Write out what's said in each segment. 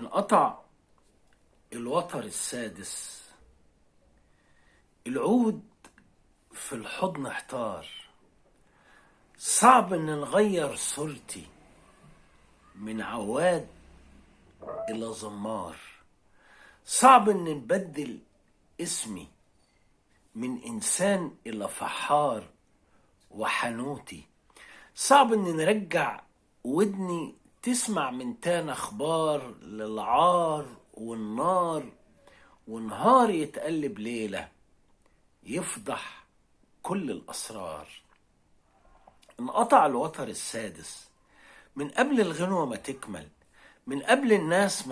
انقطع الوتر السادس، العود في الحضن احتار. صعب ان نغير صورتي من عواد الى زمار. صعب ان نبدل اسمي من انسان الى فحار وحنوتي. صعب ان نرجع ودني تسمع من تاني اخبار للعار والنار، ونهار يتقلب ليلة يفضح كل الاسرار. انقطع الوتر السادس من قبل الغنوة ما تكمل، من قبل الناس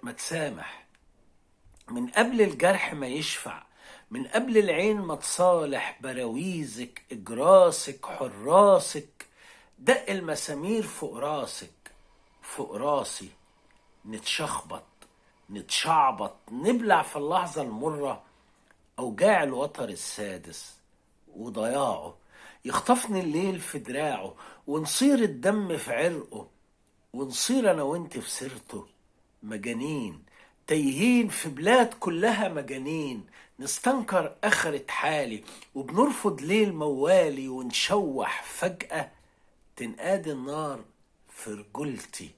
ما تسامح، من قبل الجرح ما يشفع، من قبل العين ما تصالح براويزك اجراسك حراسك. دق المسامير فوق راسك فوق راسي، نتشخبط نتشعبط نبلع في اللحظة المرة. أوجاع الوتر السادس وضياعه يخطفني الليل في دراعه، ونصير الدم في عرقه، ونصير أنا وانت في سيرته مجانين تايهين في بلاد كلها مجانين. نستنكر آخرة حالي وبنرفض ليل موالي، ونشوح فجأة تنقاد النار في رجولتي.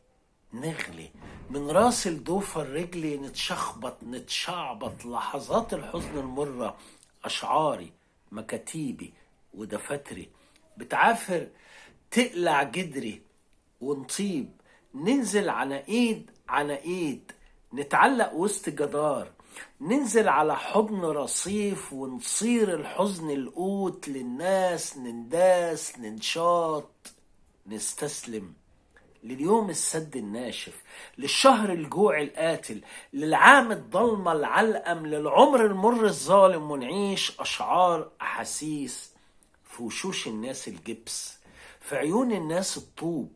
نغلي من راس لضوفر رجلي، نتشخبط نتشعبط لحظات الحزن المرة. أشعاري مكاتيبي ودفاتري بتعافر تقلع جدري، ونطيب ننزل على ايد نتعلق وسط جدار، ننزل على حضن رصيف، ونصير الحزن القوت للناس. ننداس ننشاط نستسلم لليوم السد الناشف، للشهر الجوع القاتل، للعام الضلمة العلقم، للعمر المر الظالم. ونعيش أشعار أحاسيس في وشوش الناس الجبس، في عيون الناس الطوب،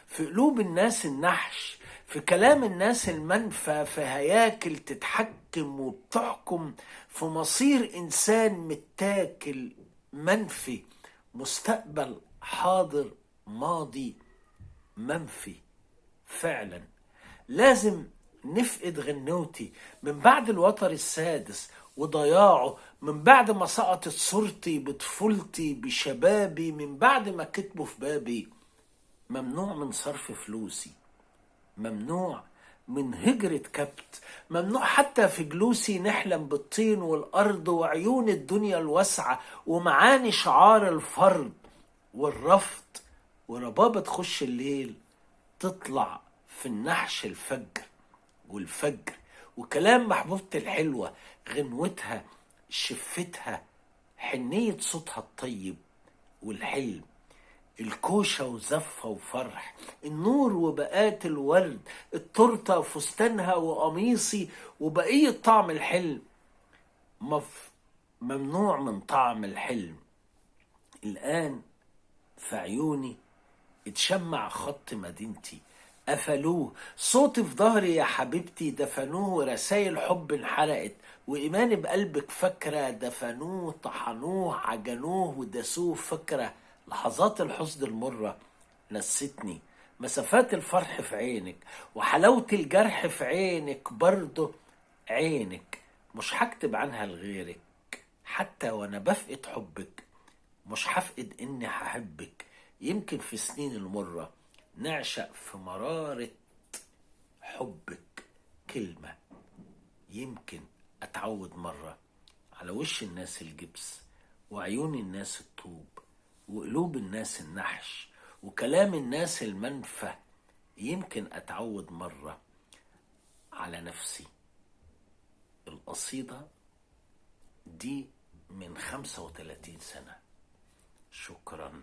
في قلوب الناس النحش، في كلام الناس المنفى، في هياكل تتحكم وبتحكم، في مصير إنسان متاكل منفي، مستقبل حاضر ماضي منفي. فعلا لازم نفقد غنوتي من بعد الوتر السادس وضياعه، من بعد ما سقطت صورتي بطفولتي بشبابي، من بعد ما كتبوا في بابي ممنوع من صرف فلوسي، ممنوع من هجرة كبت، ممنوع حتى في جلوسي نحلم بالطين والأرض وعيون الدنيا الواسعة، ومعاني شعار الفرض والرفض. وربابة تخش الليل تطلع في النحش الفجر والفجر، وكلام محبوبتي الحلوة غنوتها شفتها حنية صوتها الطيب والحلم، الكوشة وزفة وفرح، النور وبقات الورد، التورتة وفستانها وقميصي وبقية طعم الحلم. ممنوع من طعم الحلم. الآن في عيوني اتشمع خط مدينتي، قفلوه صوتي في ظهري يا حبيبتي، دفنوه رسايل حب انحرقت، وإيماني بقلبك فاكرة، دفنوه طحنوه عجنوه وداسوه فاكرة. لحظات الحزن المرة نستني مسافات الفرح في عينك، وحلاوة الجرح في عينك برضه عينك. مش هكتب عنها لغيرك حتى وانا بفقد حبك، مش هفقد اني هحبك. يمكن في سنين المرة نعشق في مرارة حبك كلمة، يمكن اتعود مرة على وش الناس الجبس، وعيون الناس الطوب، وقلوب الناس النحش، وكلام الناس المنفى. يمكن اتعود مرة على نفسي. القصيدة دي من 35 سنة. شكرا.